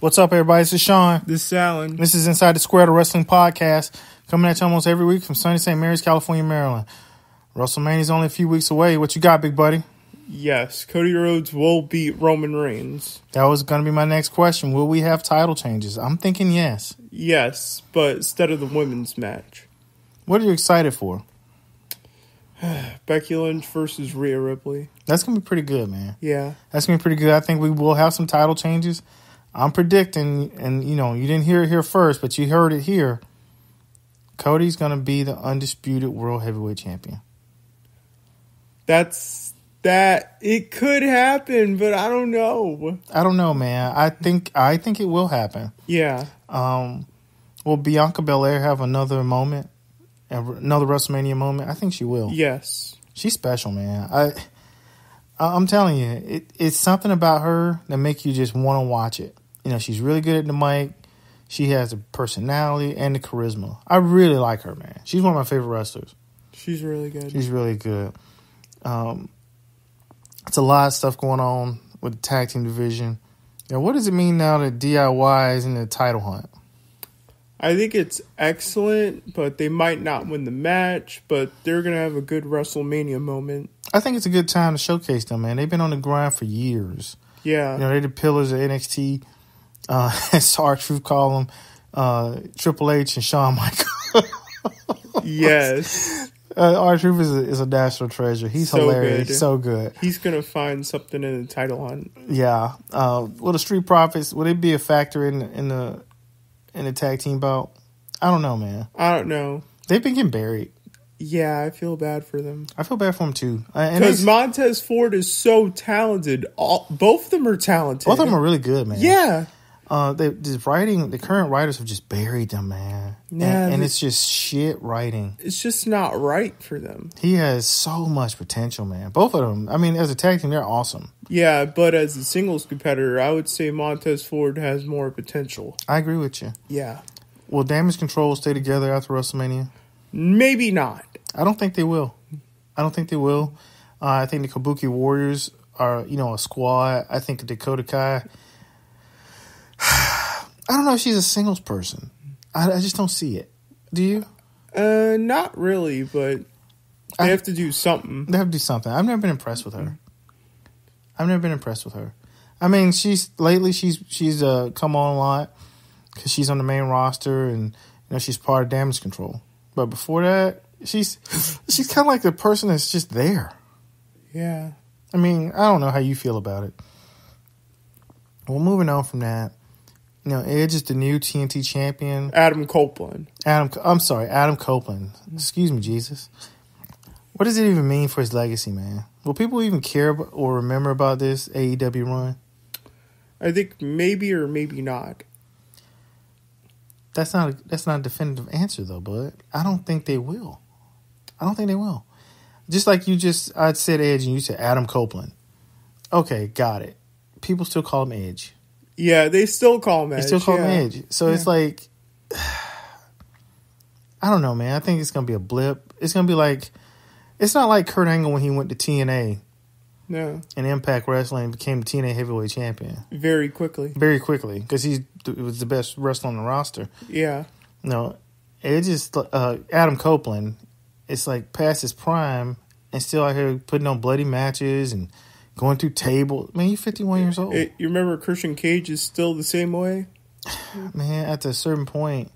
What's up, everybody? This is Sean. This is Alan. This is Inside the Square, the wrestling podcast, coming at you almost every week from sunny St. Mary's, California, Maryland. Wrestlemania is only a few weeks away. What you got, big buddy? Yes, Cody Rhodes will beat Roman Reigns. That was going to be my next question. Will we have title changes? I'm thinking yes. Yes, but instead of the women's match. What are you excited for? Becky Lynch versus Rhea Ripley. That's going to be pretty good, man. Yeah. That's going to be pretty good. I think we will have some title changes. I'm predicting, and you didn't hear it here first, but you heard it here. Cody's going to be the undisputed World Heavyweight Champion. It could happen, but I don't know. I don't know, man. I think it will happen. Yeah. Will Bianca BelAir have another moment? Another WrestleMania moment? I think she will. Yes. She's special, man. I'm telling you, it's something about her that make you just want to watch it. She's really good at the mic. She has the personality and the charisma. I really like her, man. She's one of my favorite wrestlers. She's really good. She's really good. It's a lot of stuff going on with the tag team division. What does it mean now that DIY is in the title hunt? I think it's excellent, but they might not win the match, but they're going to have a good WrestleMania moment. I think it's a good time to showcase them, man. They've been on the grind for years. Yeah. They're the pillars of NXT. As R-Truth call them, Triple H and Shawn Michaels. Yes. R-Truth is a national treasure. He's so hilarious. Good. So good. He's going to find something in the title hunt. Yeah. Will the Street Profits, will they be a factor in the tag team bout? I don't know, man. I don't know. They've been getting buried. Yeah, I feel bad for them. I feel bad for them, too. Because Montez Ford is so talented. Both of them are talented. Both of them are really good, man. Yeah. The current writers have just buried them, man. Yeah, and it's just shit writing. It's just not right for them. He has so much potential, man. Both of them. I mean, as a tag team, they're awesome. Yeah, but as a singles competitor, I would say Montez Ford has more potential. I agree with you. Yeah. Will Damage Control stay together after WrestleMania? Maybe not. I don't think they will. I think the Kabuki Warriors are, a squad. I think Dakota Kai... I don't know if she's a singles person. I just don't see it. Do you? Not really, but they have to do something. They have to do something. I've never been impressed with her. I mean, she's come on a lot because she's on the main roster and she's part of Damage Control. But before that, she's kind of like the person that's just there. Yeah. I mean, I don't know how you feel about it. Well, moving on from that. Edge is the new TNT champion. Adam Copeland. Adam Copeland. Excuse me, Jesus. What does it even mean for his legacy, man? Will people even care or remember about this AEW run? I think maybe or maybe not. That's not a definitive answer, though, bud. I don't think they will. Just like I'd said Edge and you said Adam Copeland. Okay, got it. People still call him Edge. Yeah, they still call him Edge. Edge. So it's like, I don't know, man. I think it's going to be a blip. It's going to be like, it's not like Kurt Angle when he went to TNA. No. And Impact Wrestling became the TNA Heavyweight Champion. Very quickly. Because he was the best wrestler on the roster. Yeah. No, Edge is, Adam Copeland, it's like past his prime and still out here putting on bloody matches and going through tables. Man, you're 51 years old. You remember Christian Cage is still the same way? Man, at a certain point.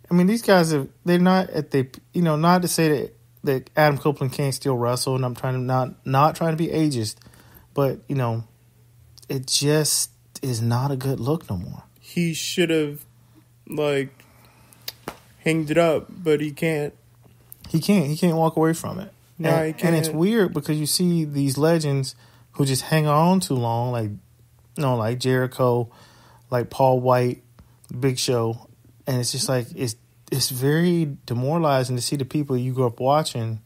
I mean, these guys they're not at the, not to say that Adam Copeland can't still wrestle, and I'm trying to not trying to be ageist, but, it just is not a good look no more. He should have, hanged it up, but he can't. He can't walk away from it. No, he can't. And it's weird because you see these legends who just hang on too long, like Jericho, like Paul White, Big Show, and it's just like it's very demoralizing to see the people you grew up watching.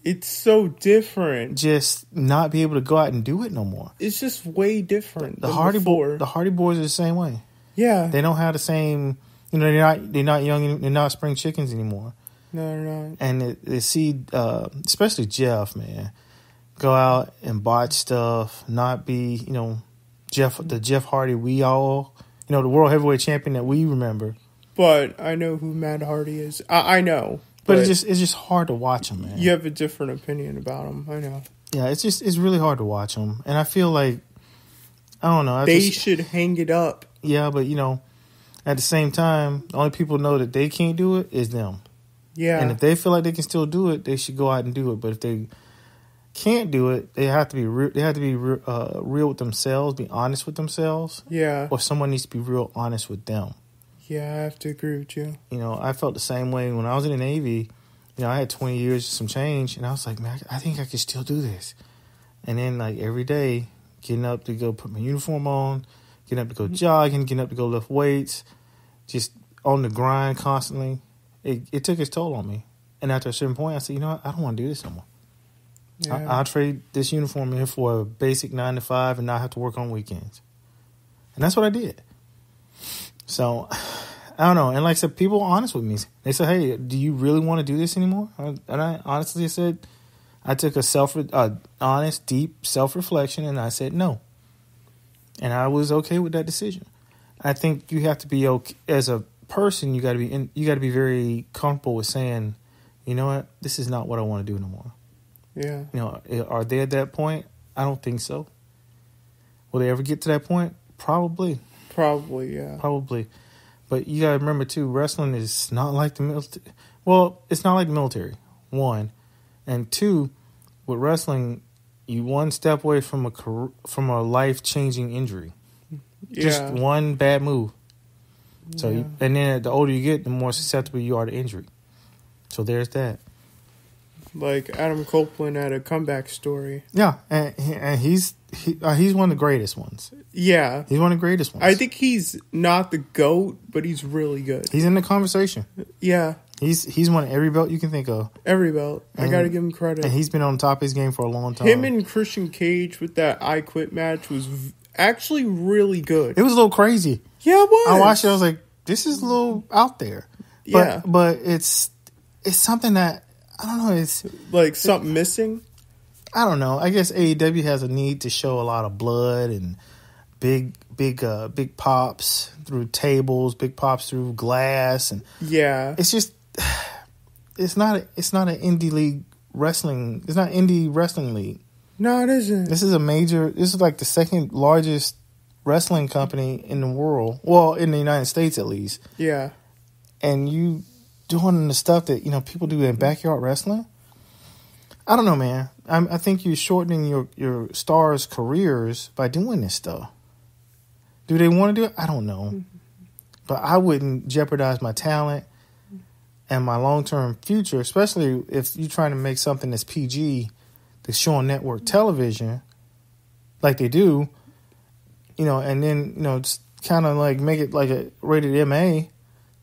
It's so different. Just not be able to go out and do it no more. It's just way different. The Hardy Boys are the same way. Yeah, they don't have the same. They're not young. They're not spring chickens anymore. No, they're not. And they see, especially Jeff, man, go out and botch stuff, not be, the Jeff Hardy we all the world heavyweight champion that we remember. But I know who Matt Hardy is. I know. But it's just hard to watch him, man. You have a different opinion about him. I know. Yeah, it's really hard to watch him. And I feel like, I don't know. They should hang it up. Yeah, but, at the same time, the only people know that they can't do it is them. Yeah. And if they feel like they can still do it, they should go out and do it. But if they can't do it, they have to be real with themselves, be honest with themselves. Yeah. Or someone needs to be real honest with them. Yeah, I have to agree with you. I felt the same way when I was in the Navy. I had 20 years, some change, and I was like, man, I think I can still do this. And then, like, every day, getting up to go put my uniform on, getting up to go jogging, getting up to go lift weights, just on the grind constantly. It took its toll on me. And after a certain point, I said, I don't want to do this no more. Yeah. I'll trade this uniform in for a basic 9 to 5 and not have to work on weekends. And that's what I did. So, I don't know. And like I said, people are honest with me. They said, hey, do you really want to do this anymore? And I honestly said, I took a honest, deep self-reflection, and I said no. And I was okay with that decision. I think you have to be okay as a person. You got to be very comfortable with saying, you know what, this is not what I want to do no more. Yeah. Are they at that point? I don't think so. Will they ever get to that point? Probably. Yeah. Probably. But you got to remember, too, wrestling is not like the military. Well, it's not like the military, one. And two, with wrestling, you one step away from a life-changing injury. Yeah. Just one bad move. So, and then the older you get, the more susceptible you are to injury. So there's that. Like Adam Copeland had a comeback story. Yeah, and he's one of the greatest ones. Yeah. He's one of the greatest ones. I think he's not the GOAT, but he's really good. He's in the conversation. Yeah. He's won every belt you can think of. Every belt. I got to give him credit. And he's been on top of his game for a long time. Him and Christian Cage with that I Quit match was actually really good. It was a little crazy. Yeah, it was. I watched it. I was like, this is a little out there. But it's something that, I don't know. It's like something missing. I don't know. I guess AEW has a need to show a lot of blood and big pops through tables, big pops through glass, and it's just it's not an indie league wrestling. It's not indie wrestling league. No, it isn't. This is like the second largest wrestling company in the world. Well, in the United States at least. Yeah. And you doing the stuff that people do in backyard wrestling. I don't know, man. I think you're shortening your stars' careers by doing this stuff. Do they want to do it? I don't know. But I wouldn't jeopardize my talent and my long-term future, especially if you're trying to make something that's PG, that's showing network television, like they do, and then, just kind of like make it like a rated MA.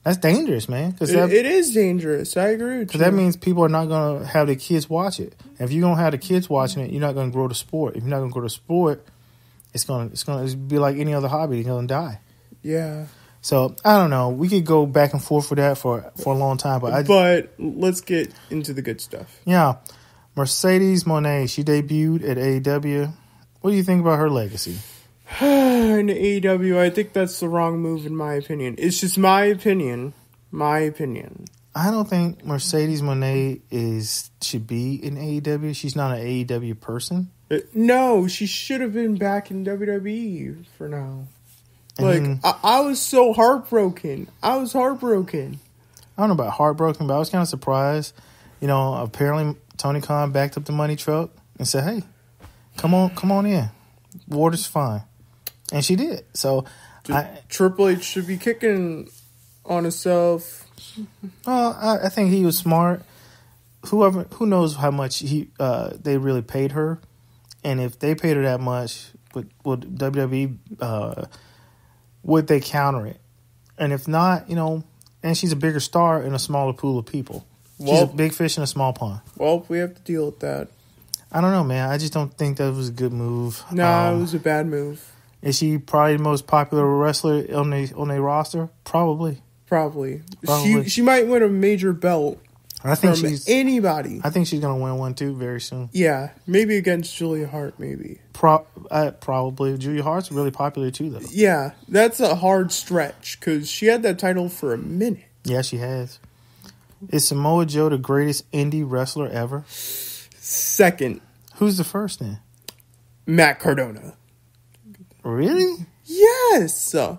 That's dangerous, man. It is dangerous. I agree with you. Because that means people are not going to have their kids watch it. And if you don't have the kids watching it, you're not going to grow the sport. If you're not going to grow the sport, it's going to be like any other hobby. It's going to die. Yeah. So, I don't know. We could go back and forth with that for a long time. But let's get into the good stuff. Yeah. Mercedes Moné, she debuted at AEW. What do you think about her legacy? In AEW, I think that's the wrong move in my opinion. It's just my opinion. I don't think Mercedes Moné should be in AEW. She's not an AEW person. No, she should have been back in WWE for now. I was so heartbroken. I was heartbroken. I don't know about heartbroken, but I was kind of surprised. Apparently Tony Khan backed up the money truck and said, hey, come on in. Water's fine. And she did. So Triple H should be kicking on himself. I think he was smart. Who knows how much they really paid her, and if they paid her that much, would WWE would they counter it? And if not, and she's a bigger star in a smaller pool of people. She's a big fish in a small pond. Well, we have to deal with that. I don't know, man. I just don't think that was a good move. No, it was a bad move. Is she probably the most popular wrestler on their roster? Probably. She might win a major belt. I think from anybody. I think she's going to win one too very soon. Yeah, maybe against Julia Hart, maybe. Probably. Julia Hart's really popular too, though. Yeah, that's a hard stretch because she had that title for a minute. Yeah, she has. Is Samoa Joe the greatest indie wrestler ever? Second. Who's the first then? Matt Cardona. Really? Yes. The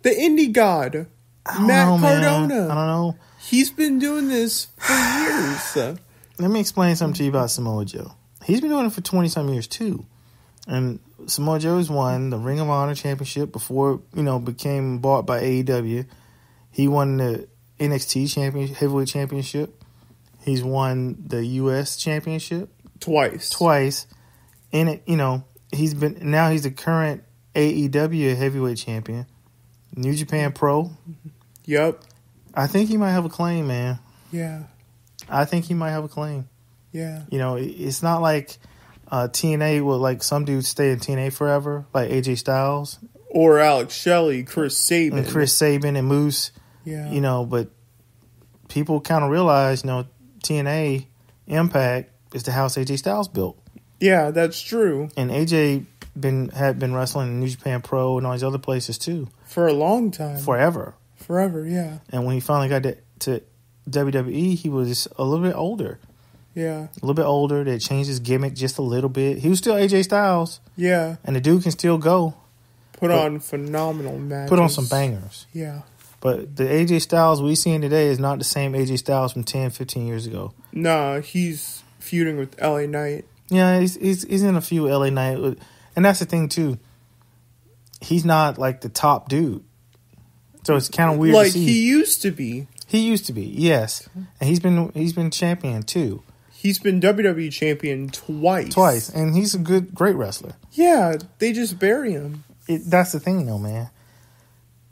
indie god. Matt Cardona. Man. I don't know. He's been doing this for years. Let me explain something to you about Samoa Joe. He's been doing it for 20-some years too. And Samoa Joe's won the Ring of Honor Championship before, became bought by AEW. He won the NXT Heavyweight Championship. He's won the U.S. Championship. Twice. And he's the current AEW Heavyweight Champion. New Japan Pro. Yep. I think he might have a claim, man. Yeah. I think he might have a claim. Yeah. It's not like TNA will, like, some dudes stay in TNA forever, like AJ Styles. Or Alex Shelley, Chris Sabin. And Moose. Yeah. But people kind of realize, TNA Impact is the house AJ Styles built. Yeah, that's true. And AJ had been wrestling in New Japan Pro and all these other places too. For a long time. Forever, yeah. And when he finally got to WWE, he was a little bit older. Yeah. A little bit older. They changed his gimmick just a little bit. He was still AJ Styles. Yeah. And the dude can still go. Put on phenomenal matches. Put on some bangers. Yeah. But the AJ Styles we seeing today is not the same AJ Styles from 10, 15 years ago. Nah, he's feuding with LA Knight. Yeah, he's in a few LA Knight. And that's the thing, too. He's not, like, the top dude. So it's kind of weird to see. Like, he used to be. He used to be, yes. And he's been champion, too. He's been WWE champion twice. And he's a great wrestler. Yeah, they just bury him. That's the thing, though, man.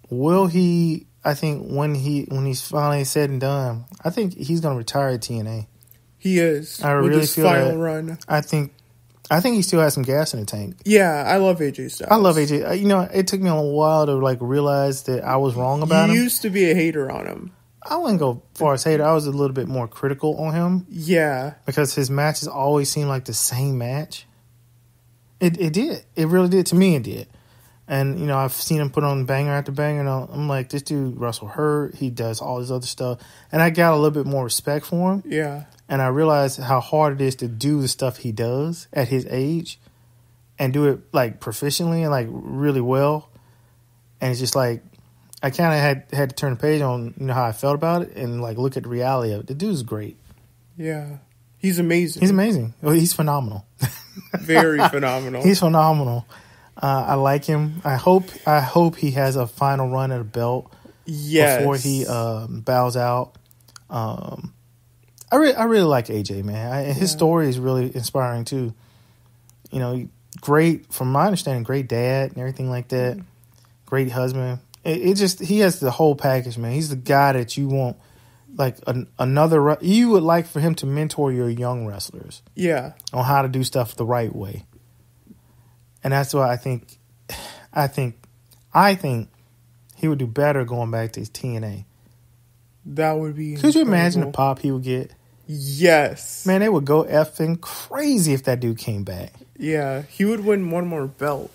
Will he, I think, when he's finally said and done, I think he's going to retire at TNA. He is. I really feel final run. I think he still has some gas in the tank. Yeah, I love AJ Styles. I love AJ. It took me a while to realize that I was wrong about him. You used to be a hater on him. I wouldn't go far as hater. I was a little bit more critical on him. Yeah. Because his matches always seemed like the same match. It did. It really did. To me, it did. And, I've seen him put on banger after banger, and I'm like, this dude, Russell Hurt, he does all this other stuff. And I got a little bit more respect for him. Yeah. And I realized how hard it is to do the stuff he does at his age and do it, proficiently and, really well. And it's just, I kind of had to turn the page on, how I felt about it and, look at the reality of it. The dude's great. Yeah. He's amazing. He's amazing. Well, he's phenomenal. Very phenomenal. He's phenomenal. I like him. I hope he has a final run at a belt before he bows out. I really like AJ, man. His story is really inspiring too. Great, from my understanding, great dad and everything like that. Great husband. He has the whole package, man. He's the guy that you want, you would like for him to mentor your young wrestlers. Yeah. On how to do stuff the right way. And that's why I think he would do better going back to his TNA. That would be Could you imagine the pop he would get? Yes. Man, they would go effing crazy if that dude came back. Yeah, he would win one more belt.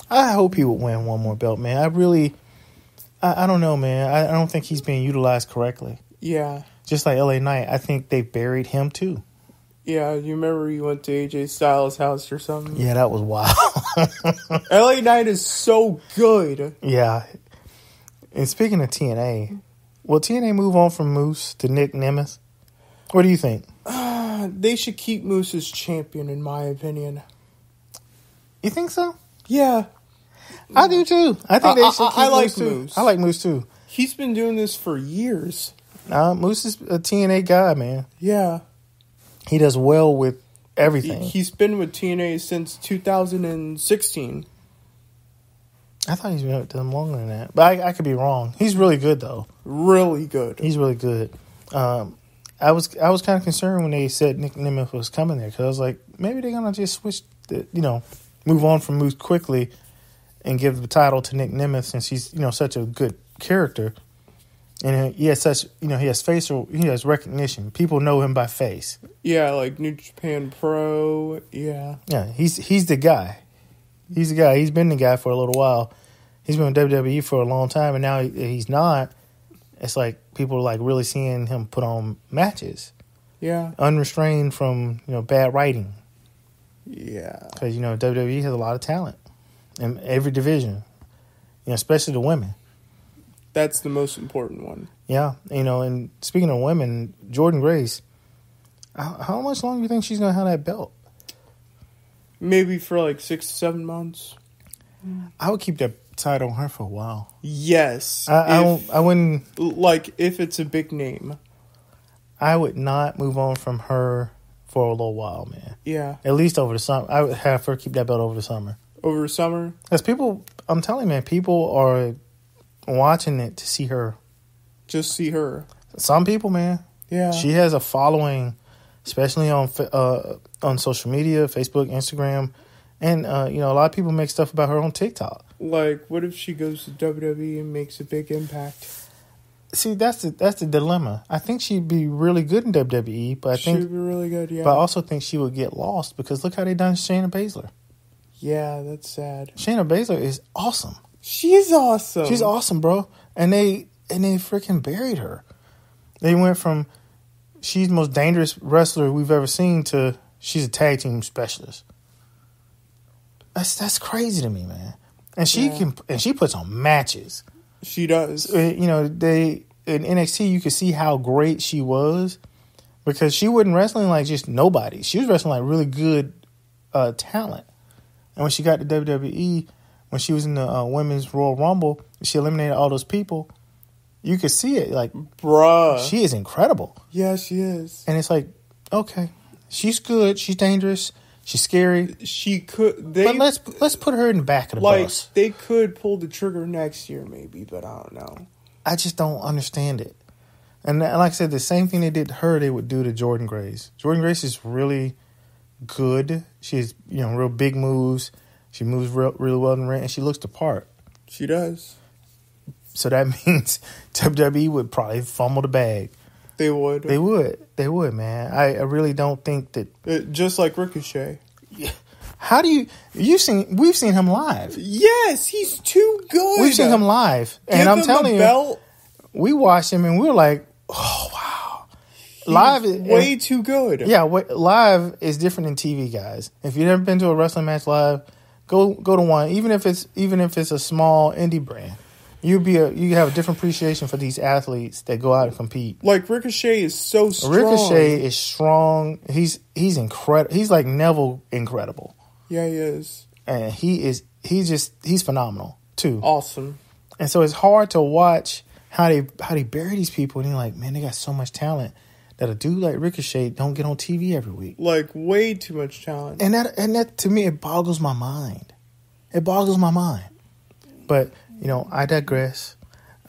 I hope he would win one more belt, man. I don't know, man. I don't think he's being utilized correctly. Yeah. Just like LA Knight, I think they buried him too. Yeah, you remember you went to AJ Styles' house or something? Yeah, that was wild. LA Knight is so good. Yeah. And speaking of TNA, will TNA move on from Moose to Nick Nemeth? What do you think? They should keep Moose as champion, in my opinion. You think so? Yeah. I do too. I think they should keep I like Moose too. Moose. I like Moose too. He's been doing this for years. Moose is a TNA guy, man. Yeah. He does well with everything. He's been with TNA since 2016. I thought he's been with them longer than that. But I could be wrong. He's really good, though. Really good. He's really good. I was kind of concerned when they said Nick Nemeth was coming there, because I was like, maybe they're going to just switch, move on from Moose quickly and give the title to Nick Nemeth since he's, such a good character. And he has such, he has recognition. People know him by face. Yeah, like New Japan Pro. Yeah. Yeah, he's the guy. He's the guy. He's been the guy for a little while. He's been with WWE for a long time, and now he's not. It's like people are like really seeing him put on matches. Yeah. Unrestrained from, bad writing. Yeah. Because, WWE has a lot of talent in every division, especially the women. That's the most important one. Yeah. And speaking of women, Jordynne Grace, how much longer do you think she's going to have that belt? Maybe for like 6 to 7 months. I would keep that title on her for a while. Yes. I wouldn't. Like, if it's a big name. I would not move on from her for a little while, man. Yeah. At least over the summer. I would have her keep that belt over the summer. Over the summer? Because people, I'm telling you, man, people are watching it to see her. Just see her. Some people, man. Yeah. She has a following, especially on social media, Facebook, Instagram. And, a lot of people make stuff about her on TikTok. Like, what if she goes to WWE and makes a big impact? See, that's the dilemma. I think she'd be really good in WWE, but she'd be really good, yeah. But I also think she would get lost because look how they done Shayna Baszler. Yeah, that's sad. Shayna Baszler is awesome. She's awesome. She's awesome, bro. And they freaking buried her. They went from she's the most dangerous wrestler we've ever seen to she's a tag team specialist. That's crazy to me, man. And she puts on matches. She does. They in NXT you could see how great she was because she wasn't wrestling like just nobody. She was wrestling like really good talent. And when she got to WWE, when she was in the Women's Royal Rumble, she eliminated all those people. You could see it, like, bruh, she is incredible. Yeah, she is. And it's like, okay, she's good, she's dangerous, she's scary. She could, but let's put her in the back of the bus. They could pull the trigger next year, maybe, but I don't know. I just don't understand it. And like I said, the same thing they did to her, they would do to Jordynne Grace. Jordynne Grace is really good. She's real big moves. She moves really well in the ring, and she looks the part. She does. So that means WWE would probably fumble the bag. They would. They would, man. I really don't think that. Just like Ricochet. How do we've seen him live. Yes, he's too good. We've seen him live. And I'm telling you, belt. We watched him and we were like, oh, wow. Live is way too good. Yeah, live is different than TV, guys. If you've never been to a wrestling match live, go to one. Even if it's a small indie brand. You have a different appreciation for these athletes that go out and compete. Like Ricochet is so strong. Ricochet is strong. He's incredible. He's like Neville incredible. Yeah, he is. And he's phenomenal too. Awesome. And so it's hard to watch how they bury these people, and you're like, man, they got so much talent that a dude like Ricochet don't get on TV every week. Like way too much talent. And that to me, it boggles my mind. It boggles my mind. But I digress.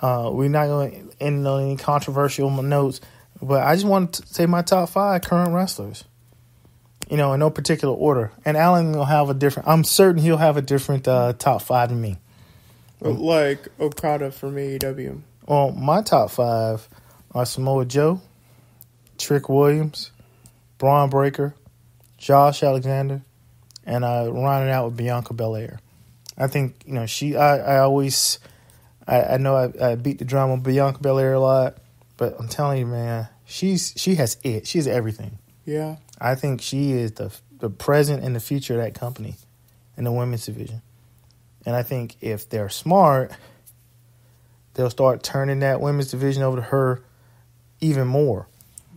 We're not going to end on any controversial notes, but I just want to say my top 5 current wrestlers. In no particular order. And Alan will have a different. I'm certain he'll have a different top 5 than me. Like Okada from AEW. Well, my top 5 are Samoa Joe, Trick Williams, Braun Breaker, Josh Alexander, and I rounded out with Bianca BelAir. I think I know I beat the drum on Bianca BelAir a lot, but I'm telling you, man, she has it. She has everything. Yeah. I think she is the present and the future of that company in the women's division. And I think if they're smart, they'll start turning that women's division over to her even more.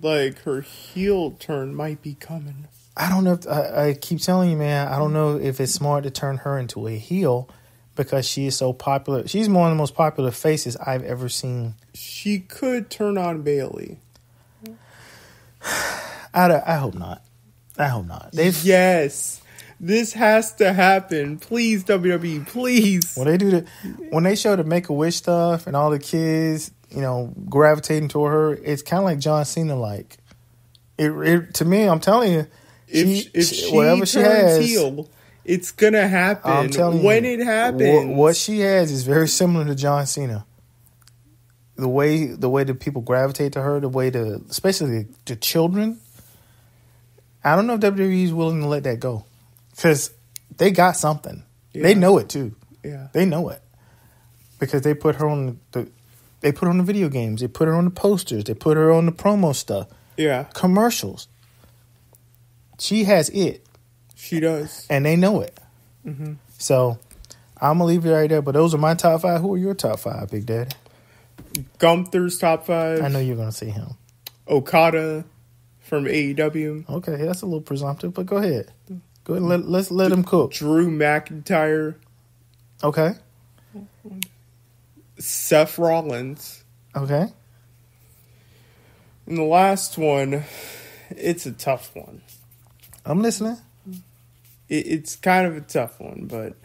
Like her heel turn might be coming. I don't know if I keep telling you, man, I don't know if it's smart to turn her into a heel because she is so popular. She's one of the most popular faces I've ever seen. She could turn on Bayley. I hope not. I hope not. Yes. This has to happen. Please, WWE, please. When they show the Make-A-Wish stuff and all the kids, gravitating toward her, it's kind of like John Cena like. It to me, I'm telling you, if she whatever she has, heel, it's gonna happen. I'm telling when you, it happens. What she has is very similar to John Cena. the way that people gravitate to her, especially the children. I don't know if WWE is willing to let that go, because they got something. Yeah. They know it too. Yeah, they know it, because they put her on the video games. They put her on the posters. They put her on the promo stuff. Yeah, commercials. She has it. She does, and they know it. Mm-hmm. So I'm gonna leave it right there. But those are my top 5. Who are your top 5, Big Daddy? Gunther's top 5. I know you're gonna see him. Okada from AEW. Okay, that's a little presumptive, but go ahead. Go ahead. Let's let him cook. Drew McIntyre. Okay. Seth Rollins. Okay. And the last one, it's a tough one. I'm listening. It's kind of a tough one, but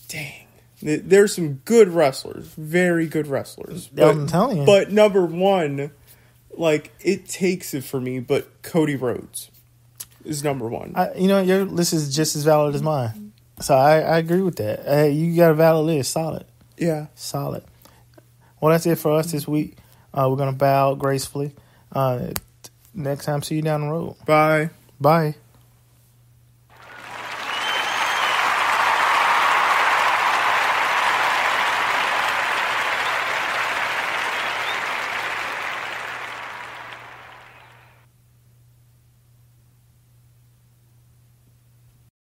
dang. There's some good wrestlers. Very good wrestlers. But, I'm telling you. But number one, like, it takes it for me, but Cody Rhodes is number one. Your list is just as valid as mine. So I agree with that. You got a valid list. Solid. Yeah. Solid. Well, that's it for us this week. We're going to bow gracefully. Next time, see you down the road. Bye. Bye.